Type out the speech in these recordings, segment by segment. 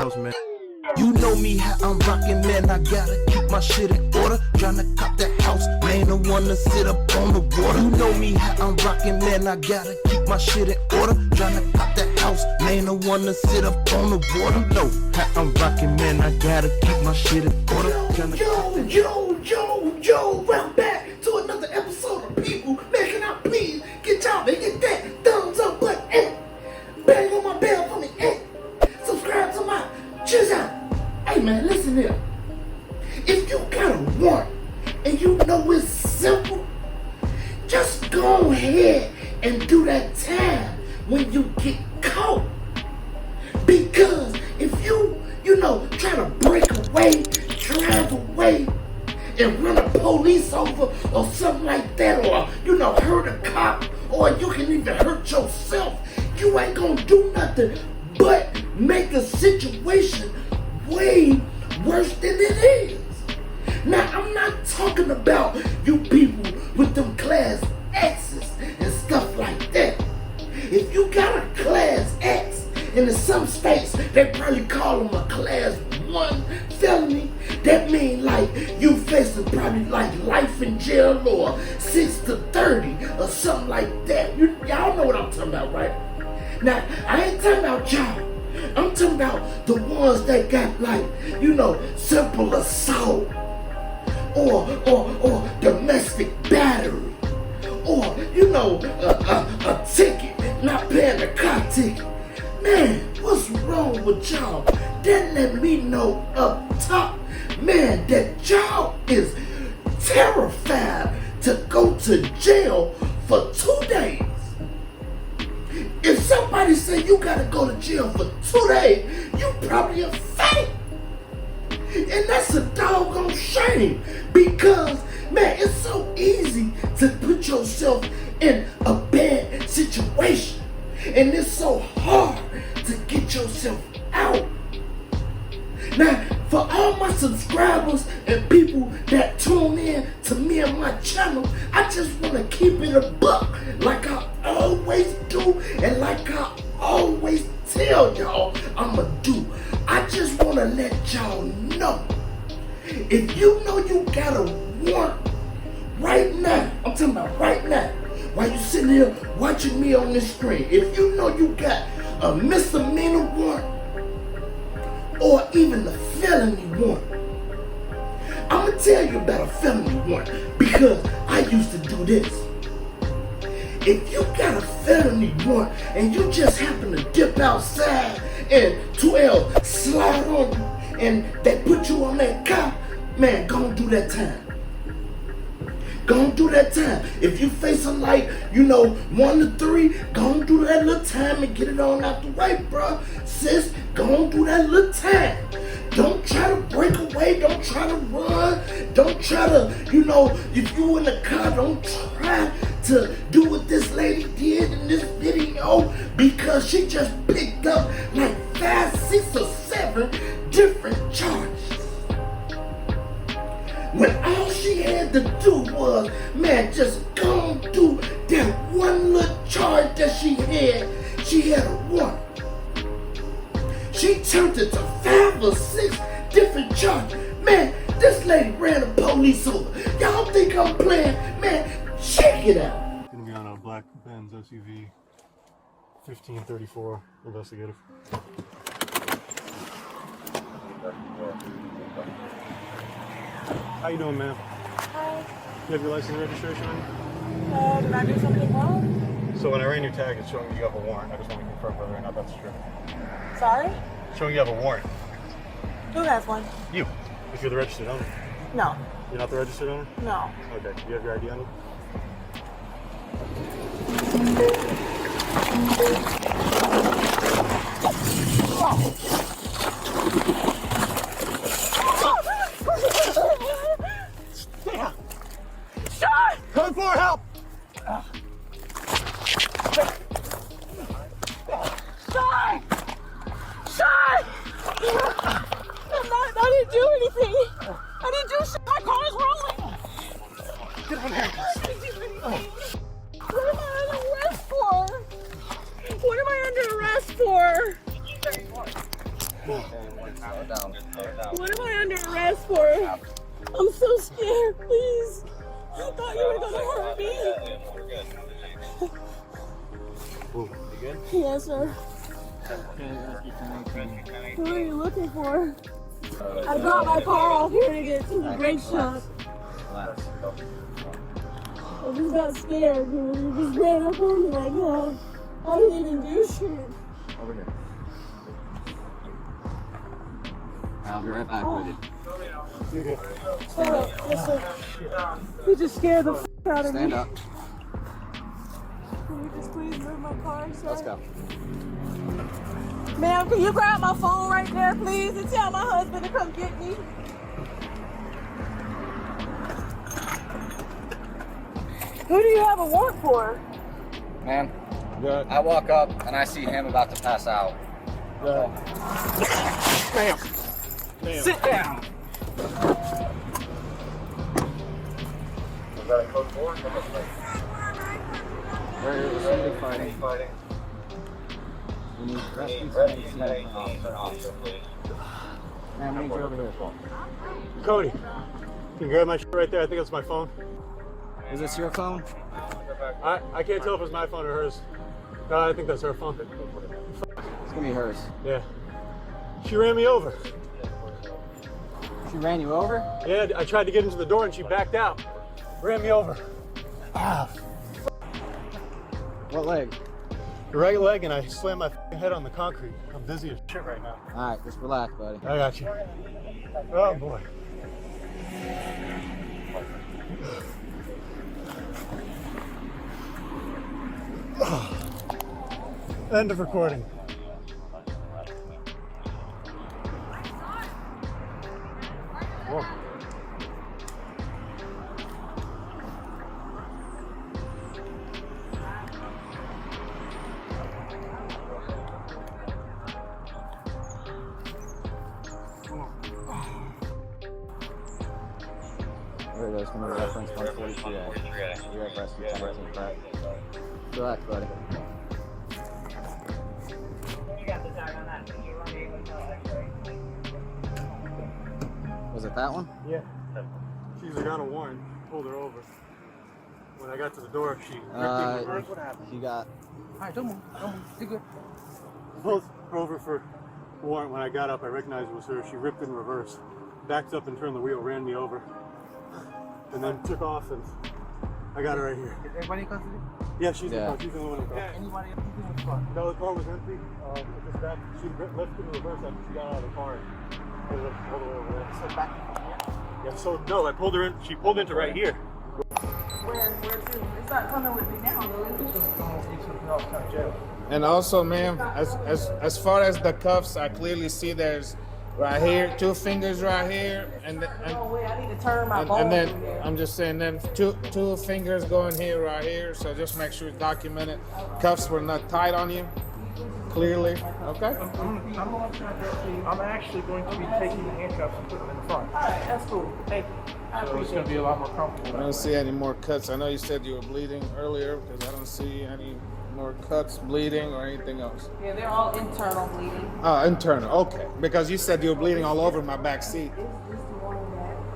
house, man. You know me, how I'm rockin', man. I gotta keep my shit in order. Tryna cop that house, man. The one to sit up on the water. You know me, how I'm rockin', man. I gotta keep my shit in order. Tryna cop that house, man. The one to sit up on the water. You know how I'm rockin', man. I gotta keep my shit in order. Yo, welcome back to another episode of People. Man, can I please get y'all to hit that thumbs up button and bang on my bell for me and subscribe to my channel. Hey man, listen here. If you got a warrant and you know it's simple, just go ahead and do that time when you get caught. Because if you try to break away, drive away, and run a police over or something like that, or hurt a cop, or you can even hurt yourself, you ain't gonna do nothing but make the situation way worse than it is. Now, I'm not talking about you people with them class X's and stuff like that. If you got a class X, and in some states they probably call them a class 1 felony, that means like you facing probably like life in jail or 6 to 30 or something like that. Y'all know what I'm talking about, right? Now, I ain't talking about y'all. I'm talking about the ones that got like, simple assault or domestic battery or, a ticket, not paying the car ticket. Man, what's wrong with y'all? That let me know up top, man, that y'all is terrified to go to jail for 2 days. If somebody say you gotta go to jail for 2 days, you probably a fake. And that's a doggone shame because, man, it's so easy to put yourself in a bad situation. And it's so hard to get yourself out. Now, for all my subscribers and people that tune in to me and my channel, I just want to keep it a buck like I always do and like I always tell y'all I'ma do. I just want to let y'all know, if you know you got a warrant right now, I'm talking about right now, while you sitting here watching me on this screen, if you know you got a misdemeanor warrant or even a felony warrant, I'm going to tell you about a felony warrant because I used to do this. If you got a felony warrant and you just happen to dip outside and 12 slide on you and they put you on that car, man, go and do that time. Go and do that time. If you facing like, 1 to 3, go and do that little time and get it on out the way, bro. Sis, go and do that little time. Don't try to break away. Don't try to run. Don't try to, if you in the car, don't try to do what this lady did in this video because she just picked up like 5, 6, or 7 different charges. When all she had to do was, man, just go and do that one little charge that she had. She had a warrant. She turned it to 5 or 6 different charges. Man, this lady ran a police over. Y'all think I'm playing? Man, check it out. Gonna be on a black Benz SUV, 1534 investigative. How you doing, ma'am? Hi. You have your license and registration on you? Did I do something wrong? So when I ran your tag, it's showing you have a warrant. I just want to confirm whether or not that's true. Sorry? Showing you have a warrant. Who has one? You, if you're the registered owner. No. You're not the registered owner? No. Okay, do you have your ID on you? Come for help! I didn't do anything. I didn't do shit. My car is rolling. Get on handcuffs. What am I on arrest for? What am What am I under arrest for? I'm so scared, please. I thought you were gonna hurt me. You good? Yes, sir. Who are you looking for? I brought my car off here to get to the brake shop. I just got scared, dude. You just ran up on me like that. I didn't even do shit. Over here. I'll be right back with you. You good? Hold up. Yes, sir. You just scared the out of me. Stand up. Can you just please move my car, sir? Let's go. Ma'am, can you grab my phone right there, please, and tell my husband to come get me? Who do you have a warrant for? Man, Good. I walk up and I see him about to pass out. Good. Ma'am. Sit down. Was that a code 4? Where is somebody fighting? We need rescue officer, please. Man, we need you over here. Cody, can you grab my shit right there? I think it's my phone. Is this your phone? I can't tell if it's my phone or hers. No, I think that's her phone. It's gonna be hers. Yeah. She ran me over. She ran you over? Yeah, I tried to get into the door and she backed out. Ran me over. Ah, What leg? the right leg, and I slammed my head on the concrete. I'm dizzy as shit right now. All right, just relax, buddy. I got you. Oh boy. End of recording. Whoa. There it is, from the reference 143A. You have rescue 17, correct? Relax, buddy. Was it that one? Yeah. She's got a warrant. Pulled her over. When I got to the door, she ripped in reverse. What happened? He got. Alright, don't move. You're good. Pulled her over for warrant. When I got up, I recognized it was her. She ripped in reverse, backed up and turned the wheel, ran me over, and then took off. And I got her right here. Is everybody in custody? Yeah, she's Yeah. in the only one in the car. Anybody else in the car? No, the car was empty. Just back. She left in reverse after she got out of the car. And ended up all the way over there. So back in here? Yeah. So no, I pulled her in. She pulled into right here. Where to? It's not coming with me now, though, is it? Just going to take something else out of jail. And also, ma'am, as far as the cuffs, I clearly see there's right here, 2 fingers right here, and Oh, wait, I need to turn my phone and then through there. I'm just saying, then two fingers going here, right here. So just make sure it's documented. Cuffs were not tied on you, clearly. Okay. I'm actually going to be taking the handcuffs and putting them in the front. All right, that's cool. Thank you. I So it's appreciate going to be a lot more comfortable. I don't see any more cuts. I know you said you were bleeding earlier, because I don't see any more cuts, bleeding, or anything else. Yeah, they're all internal bleeding. Internal. Okay. Because you said you were bleeding all over my back seat. This is the one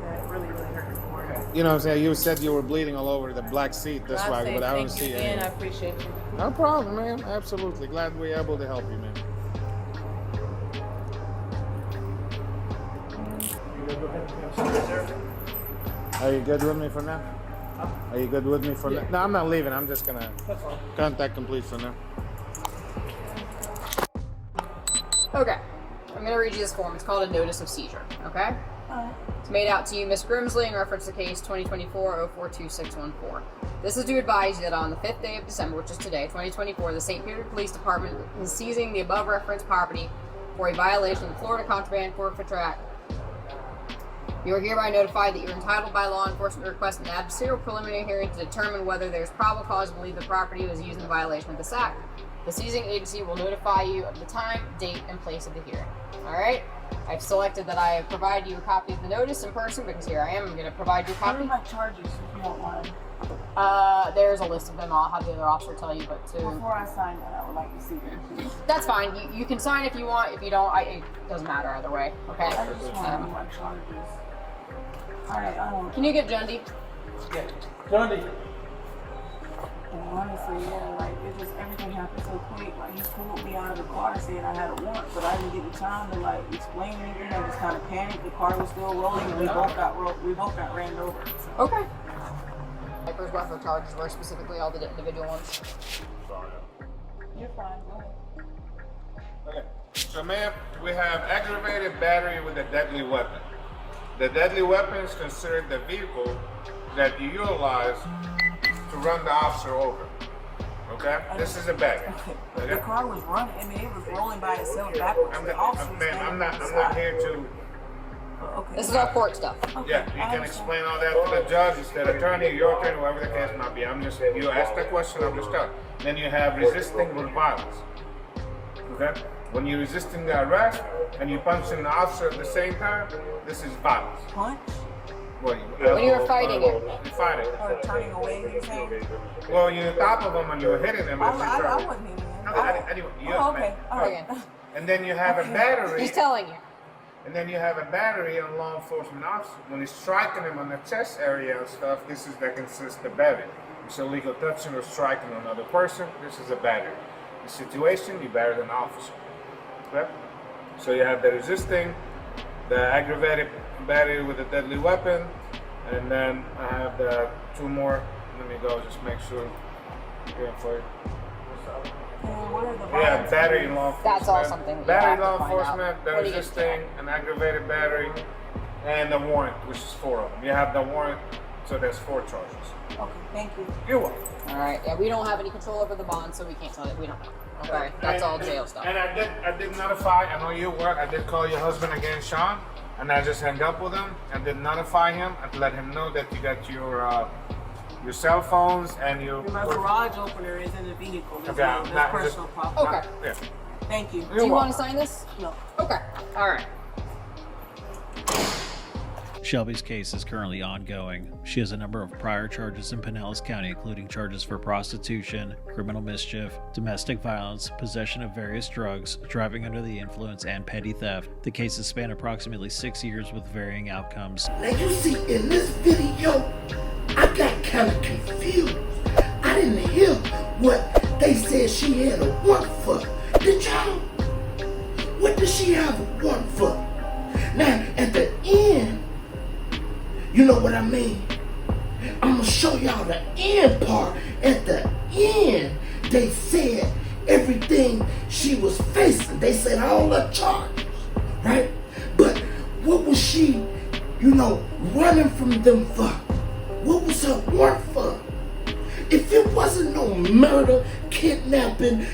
that really hurt me more. You know what I'm saying? You said you were bleeding all over the black seat. That's why, but I don't see Thank you again. I any. appreciate you. No problem, man. Absolutely. Glad we're able to help you, man. Are you good with me for now? Are you good with me for now? No, I'm not leaving. I'm just gonna contact complete for now. Okay, I'm gonna read you this form. It's called a notice of seizure, okay? It's made out to you, Miss Grimsley, in reference to case 2024-042614. This is to advise you that on the 5th day of December, which is today, 2024, the St. Peter Police Department is seizing the above referenced property for a violation of the Florida Contraband Forfeiture Act. You are hereby notified that you're entitled by law enforcement to request an adversarial preliminary hearing to determine whether there's probable cause to believe the property was used in violation of this act. The seizing agency will notify you of the time, date, and place of the hearing. Alright? I've selected that I provide you a copy of the notice in person because here I am. I'm going to provide you a What copy. are my charges, if you don't mind? There's a list of them. I'll have the other officer tell you, but Before I sign that, I would like to see them, please. that's fine. You can sign if you want. If you don't, it doesn't matter either way. Okay. I just want to know my charges. Alright, Can you get Jundy? Johnny. honestly, yeah, like, it just, everything happened so quick. Like, he pulled me out of the car saying I had a warrant, but I didn't get the time to, like, explain anything. I just kind of panicked. The car was still rolling, and we both got ran over. So. Okay. First referral charges were specifically all the individual ones. You're fine, go ahead. Okay. So, ma'am, we have aggravated battery with a deadly weapon. The deadly weapon is considered the vehicle that you utilize to run the officer over. Okay? This is a battery. Okay, but Okay? the car was running. I mean, it was rolling by itself backwards. I'm not here to. Okay. This is all court stuff. Okay, Yeah, you can explain all that to the judge, the attorney, your attorney, whoever the case might be. I'm just, you ask the question, I'm just telling. Then you have resisting with violence. Okay? When you're resisting the arrest and you're punching the officer at the same time, this is violence. Punch? When you were fighting him. You're fighting. Or turning away, you're saying? Well, you're on top of him and you're hitting him. I wasn't hitting him. Anyway, you Oh, okay. All right. And then you have a battery. He's telling you. And then you have a battery on law enforcement officer. When he's striking him on the chest area and stuff, this is that consists of battery. It's illegal touching or striking another person. This is a battery. The situation, you battered an officer. Okay? So you have the resisting, the aggravated battery with a deadly weapon, and then I have the two more. Let me go, just make sure. Here for you. What are the Yeah, violence battery against? law enforcement. That's all something that you battery have to law find out. enforcement, the What do you resisting, an aggravated battery, and the warrant, which is 4 of them. You have the warrant, so there's 4 charges. Okay, thank you. You're welcome. All right. Yeah, we don't have any control over the bond, so we can't tell you. We don't know. Okay. That's all jail stuff. And I did notify. I know you work. I did call your husband again, Sean, and I just hung up with him. I did notify him and let him know that you got your cell phones and your. My garage opener is in the vehicle. That's Okay, that's not personal just- property. Okay. Yeah. Thank you. Do you want to sign this? No. Okay. All right. Shelby's case is currently ongoing. She has a number of prior charges in Pinellas County, including charges for prostitution, criminal mischief, domestic violence, possession of various drugs, driving under the influence, and petty theft. The cases span approximately 6 years with varying outcomes. Now you see in this video, I got kind of confused. I didn't hear what they said she had a warrant for. Did y'all? What did she have a warrant for? Now at the end, you know what I mean? I'm gonna show y'all the end part. At the end, they said everything she was facing. They said all the charges, right? But what was she, running from them for? What was her warrant for? If it wasn't no murder, kidnapping,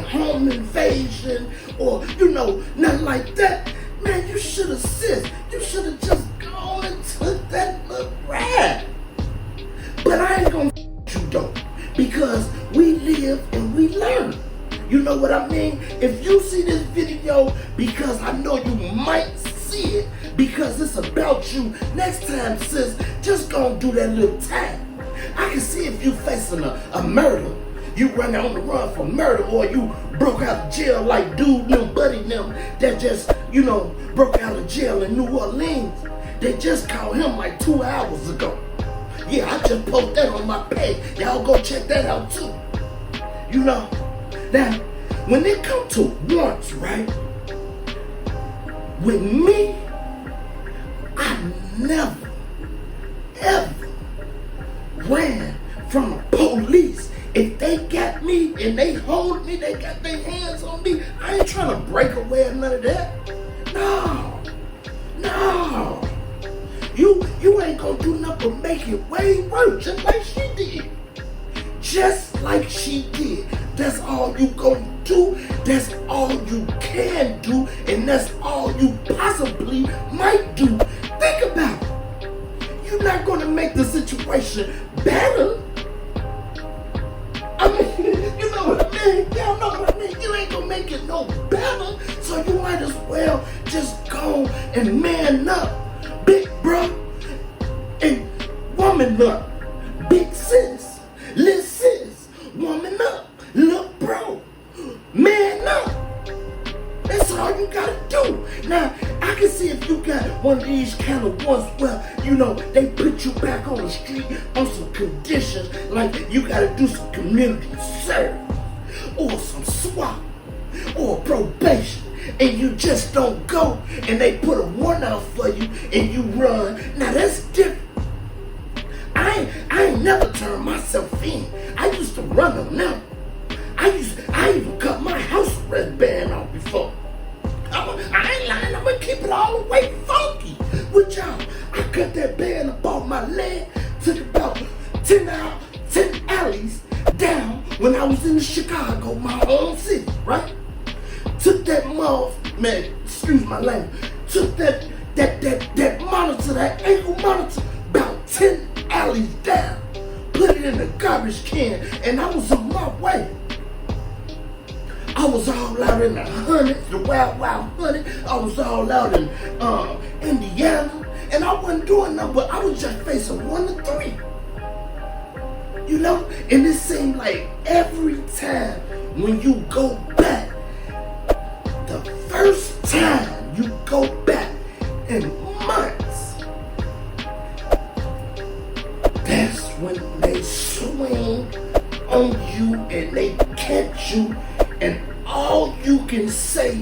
home invasion, or, nothing like that, man, you should have just gone and took that little ride. But I ain't gonna you though, because we live and we learn. You know what I mean? If you see this video, because I know you might see it, because it's about you, next time, sis, just gonna do that little time. I can see if you facing a murder, you run on the run for murder, or you broke out of jail like dude, them buddy them that just, broke out of jail in New Orleans. They just caught him like 2 hours ago. Yeah, I just posted that on my page. Y'all go check that out too. Now, when it comes to warrants, right? With me, I never, ever ran from the police. If they got me and they hold me, they got their hands on me, I ain't trying to break away or none of that. No. You ain't gonna do nothing but make it way worse, just like she did. Just like she did. That's all you gonna do. That's all you can do. And that's all you possibly might do. Think about it. You're not gonna make the situation better. I mean, you know what I mean? Y'all know what I mean? You ain't gonna make it no better. So you might as well just go and man up, big bro, and woman up, big sis, little sis, woman up, little bro, man up. That's all you gotta do. Now, I can see if you got one of these kind of ones where, you know, they put you back on the street on some conditions, like you gotta do some community service, or some SWAT, or probation, and you just don't go, and they put a warrant out for you, and you run. Now, that's different. I ain't never turned myself in. I used to run them now. I even cut my house arrest band off before. I ain't lying, I'm gonna keep it all the way funky with y'all. I cut that band up off my leg, took about 10 alleys down when I was in Chicago, my home city, right? Took that man, excuse my language, took that monitor, that ankle monitor, about 10 alleys down, put it in the garbage can, and I was on my way. I was all out in the hundreds, the wild honey. I was all out in Indiana, and I wasn't doing nothing, but I was just facing 1 to 3. You know, and it seemed like every time when you go back, the first time you go back in months, that's when they swing on you and they catch you. And all you can say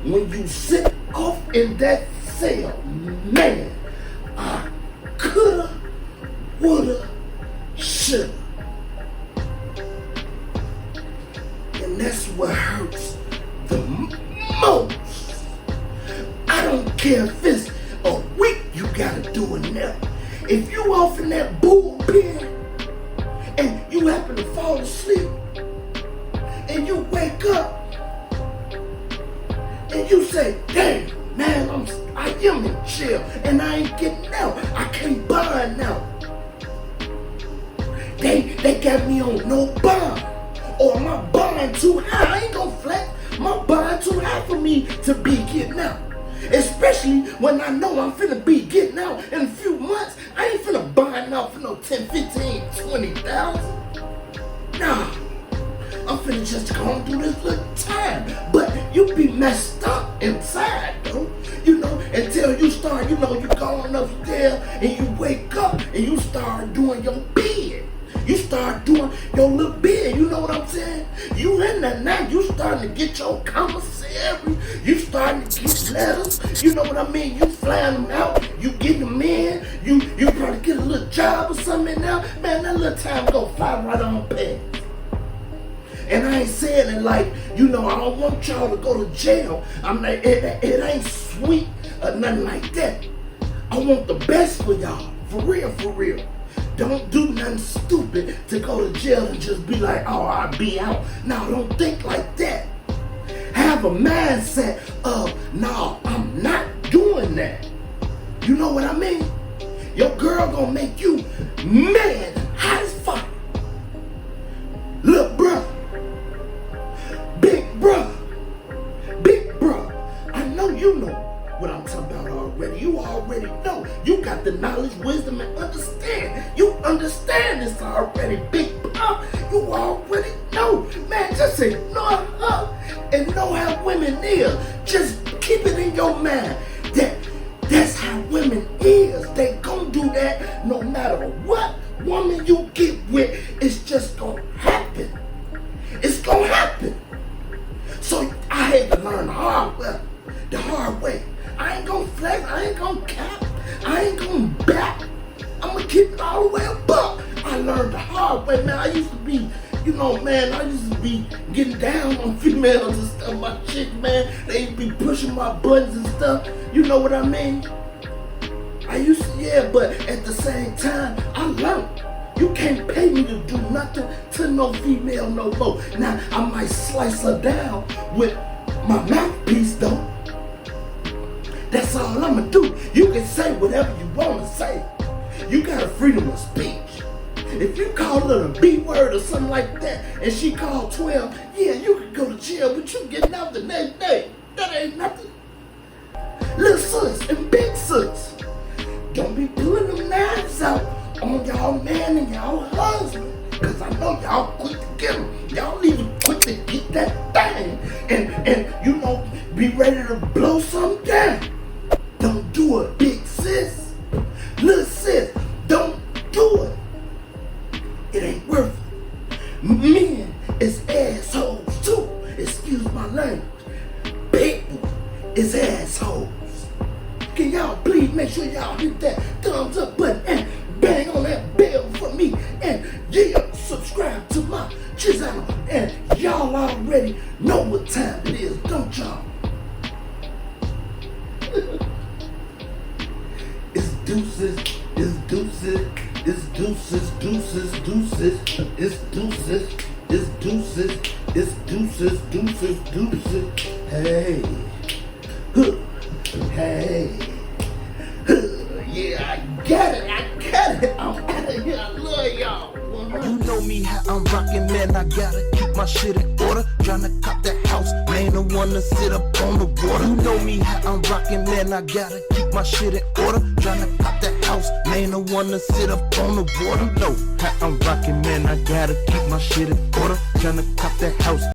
when you sit off in that cell, man, I coulda, woulda, shoulda. And that's what hurts the most. I don't care if it's a week you gotta do it now. If you off in that bullpen and you happen to fall asleep, and you wake up and you say, damn, man, I am in jail and I ain't getting out. I can't bond now. They got me on no bond, or my bond too high. I ain't gonna flex. My bond too high for me to be getting out. Especially when I know I'm finna be getting out in a few months. I ain't finna bond out for no 10, 15, 20,000. Nah. I'm finna just go through this little time. But you be messed up inside, though. You know, until you start, you know, you going upstairs and you wake up and you start doing your bed. You start doing your little bed, you know what I'm saying? You in there now, you starting to get your commissary. You starting to get letters, you know what I mean? You flying them out, you getting them in. You probably get a little job or something in there. Man, that little time gonna fly right on past. And I ain't saying it like, you know, I don't want y'all to go to jail. I'm like, it ain't sweet or nothing like that. I want the best for y'all, for real, for real. Don't do nothing stupid to go to jail and just be like, oh, I'll be out. No, don't think like that. Have a mindset of, no, I'm not doing that. You know what I mean? Your girl gonna make you mad, hot as fuck. Look, bruh. Big bro, I know you know what I'm talking about already. You already know. You got the knowledge, wisdom, and understand. You understand this already, big bro. You already know. Man, just ignore her and know how women is. Just keep it in your mind that that's how women is. They gon' do that no matter what woman you get with. It's just gonna happen. It's gonna happen. So I had to learn the hard way. I ain't gonna flex, I ain't gonna cap, I ain't gonna back. I'm gonna keep it all the way above. I learned the hard way, man. I used to be, you know, man, I used to be getting down on females and stuff. My chick, man, they used to be pushing my buttons and stuff. You know what I mean? I used to, yeah, but at the same time, I learned. You can't pay me to do nothing to no female no more. Now, I might slice her down with my mouthpiece, though. That's all I'ma do. You can say whatever you wanna say. You got a freedom of speech. If you call her a B word or something like that, and she called 12, yeah, you can go to jail, but you getting out the next day. That ain't nothing. Listen. sis and big sis. Don't be pulling them knives out on y'all man and y'all husband. Cause I know y'all quick to get them. Y'all even quick to get that thing. And you know, be ready to blow something down. Don't do it, big sis. Little sis, don't do it. It ain't worth it. Men is assholes too. Excuse my language. People is assholes. Can y'all please make sure y'all hit that thumbs up button and bang on that bell for me, and yeah, subscribe to my channel. And y'all already know what time it is, don't y'all? It's deuces, it's deuces, it's deuces, deuces, deuces, it's deuces, it's deuces, it's deuces, deuces, deuces. Hey, hey, yeah, I got it, I'm out of here, I love y'all. You know me how I'm rockin', man, I gotta keep my shit in order. Tryna cop that house, man, the one to sit up on the water. You know me how I'm rockin', man, I gotta keep my shit in order. Tryna cop that house, man, the one to sit up on the water. You know how I'm rockin', man, I gotta keep my shit in order. Tryna cop that house.